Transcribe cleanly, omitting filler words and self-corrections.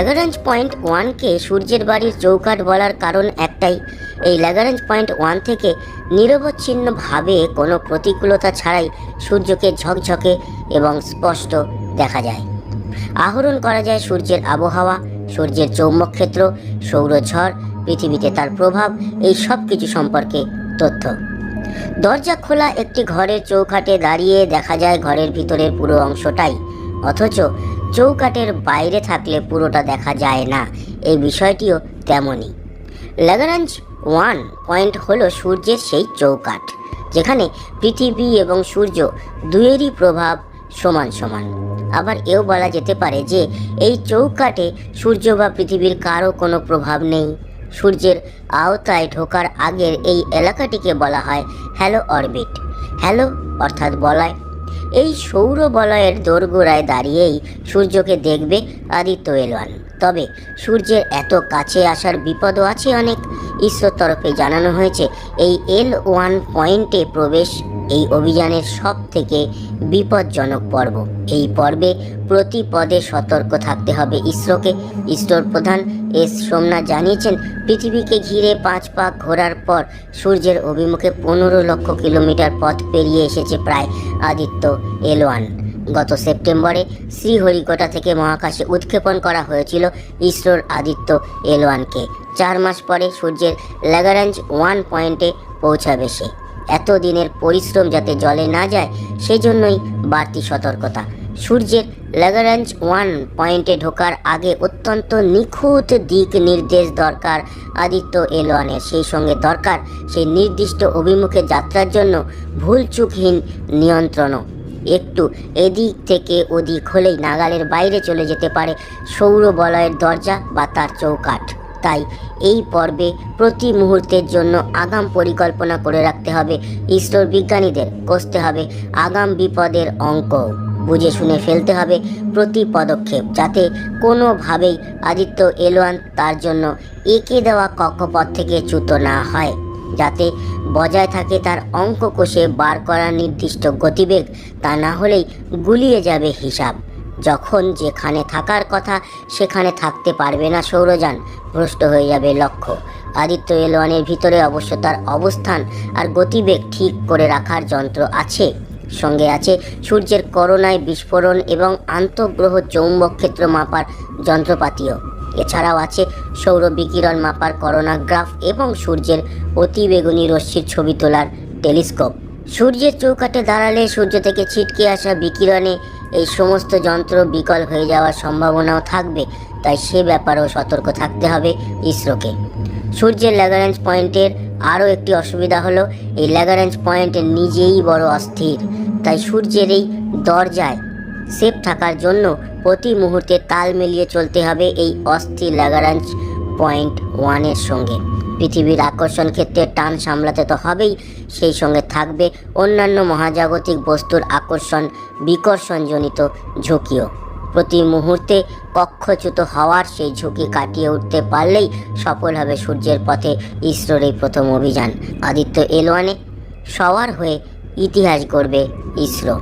Lagrange point 1কে সূর্যের বাড়ির চৌকাঠ বলার কারণ একটাই, এই ল্যাগ্রাঞ্জ পয়েন্ট 1 থেকে নিরবচ্ছিন্নভাবে কোনো প্রতিকূলতা ছাড়াই সূর্যকে ঝকঝকে এবং স্পষ্ট দেখা যায়। আহরণ করা যায় সূর্যের আবহাওয়া, সূর্যের চৌম্বক ক্ষেত্র, সৌরঝড়, পৃথিবীতে তার প্রভাব, এই সব কিছু সম্পর্কে তথ্য। দরজা খোলা একটি ঘরের চৌকাঠে দাঁড়িয়ে দেখা যায় ঘরের ভিতরের পুরো অংশটাই, অথচ চৌকাঠের বাইরে থাকলে পুরোটা দেখা যায় না। এই বিষয়টিও তেমনই। ল্যাগ্রাঞ্জ 1 পয়েন্ট হলো সূর্যের সেই চৌকাঠ যেখানে পৃথিবী এবং সূর্য দুয়েরই প্রভাব সমান সমান। আবার এও বলা যেতে পারে যে এই চৌকাঠে সূর্য বা পৃথিবীর কারও কোনো প্রভাব নেই। সূর্যের আওতায় ঢোকার আগের এই এলাকাটিকে বলা হয় হ্যালো অরবিট। হ্যালো অর্থাৎ বলয়। এই সৌর বলয়ের দোরগোড়ায় দাঁড়িয়েই সূর্যকে দেখবে আদিত্য L1। তবে সূর্যের এত কাছে আসার বিপদও আছে অনেক। ইসরোর তরফে জানানো হয়েছে এই L1 পয়েন্টে প্রবেশ এই অভিযানের সব থেকে বিপজ্জনক পর্ব। এই পর্বে প্রতি পদে সতর্ক থাকতে হবে ইসরোকে। ইসরোর প্রধান এস সোমনাথ জানিয়েছেন, পৃথিবীকে ঘিরে 5 পাক ঘোরার পর সূর্যের অভিমুখে 15 লক্ষ কিলোমিটার পথ পেরিয়ে এসেছে প্রায় আদিত্য L1। গত সেপ্টেম্বরে শ্রীহরিকোটা থেকে মহাকাশে উৎক্ষেপণ করা হয়েছিল ইসরোর আদিত্য L1কে। 4 মাস পরে সূর্যের ল্যাগ্রাঞ্জ 1 পয়েন্টে পৌঁছাবে সে। এত দিনের পরিশ্রম যাতে জলে না যায় সেজন্যই বাড়তি সতর্কতা। সূর্যের ল্যাগ্রাঞ্জ 1 পয়েন্টে ঢোকার আগে অত্যন্ত নিখুঁত দিক নির্দেশ দরকার আদিত্য L1-এর। সেই সঙ্গে দরকার সেই নির্দিষ্ট অভিমুখে যাত্রার জন্য ভুলচুকহীন নিয়ন্ত্রণও। একটু এদিক থেকে ওদিক হলেই নাগালের বাইরে চলে যেতে পারে সৌর বলয়ের দরজা বা তার চৌকাঠ। তাই এই পর্বে প্রতি মুহূর্তের জন্য আগাম পরিকল্পনা করে রাখতে হবে ইসরোর বিজ্ঞানীদের। কষতে হবে আগাম বিপদের অঙ্ক, বুঝে শুনে ফেলতে হবে প্রতি পদক্ষেপ, যাতে কোনোভাবেই আদিত্য L1 তার জন্য এঁকে দেওয়া কক্ষপথ থেকে চ্যুত না হয়, যাতে বজায় থাকে তার অঙ্ক কষে বার করার নির্দিষ্ট গতিবেগ। তা না হলেই গুলিয়ে যাবে হিসাব। যখন যেখানে থাকার কথা সেখানে থাকতে পারবে না সৌরযান, ভ্রষ্ট হয়ে যাবে লক্ষ্য। আদিত্য L1-এর ভিতরে অবশ্য তার অবস্থান আর গতিবেগ ঠিক করে রাখার যন্ত্র আছে। সঙ্গে আছে সূর্যের করোনায় বিস্ফোরণ এবং আন্তঃগ্রহ চৌম্বক ক্ষেত্র মাপার যন্ত্রপাতিও। এছাড়াও আছে সৌর বিকিরণ মাপার করোনাগ্রাফ এবং সূর্যের অতিবেগুনি রশ্মির ছবি তোলার টেলিস্কোপ। সূর্যের চৌকাঠে দাঁড়ালে সূর্য থেকে ছিটকে আসা বিকিরণে এই সমস্ত যন্ত্র বিকল হয়ে যাওয়ার সম্ভাবনাও থাকবে, তাই সে ব্যাপারেও সতর্ক থাকতে হবে ইসরোকে। সূর্যের ল্যাগ্রাঞ্জ পয়েন্টের আরও একটি অসুবিধা হলো এই ল্যাগ্রাঞ্জ পয়েন্ট নিজেই বড় অস্থির। তাই সূর্যের এই দরজায় সেফ থাকার জন্য প্রতি মুহূর্তে তাল মিলিয়ে চলতে হবে এই অস্থির ল্যাগ্রাঞ্জ পয়েন্ট 1-এর সঙ্গে। পৃথিবীর আকর্ষণ ক্ষেত্রে টান সামলাতে তো হবেই, সেই সঙ্গে থাকবে অন্যান্য মহাজাগতিক বস্তুর আকর্ষণ বিকর্ষণজনিত ঝুঁকিও। প্রতি মুহূর্তে কক্ষচ্যুত হওয়ার সেই ঝুঁকি কাটিয়ে উঠতে পারলেই সফল হবে সূর্যের পথে ইসরোর এই প্রথম অভিযান। আদিত্য L1-এ সওয়ার হয়ে ইতিহাস গড়বে ইসরো।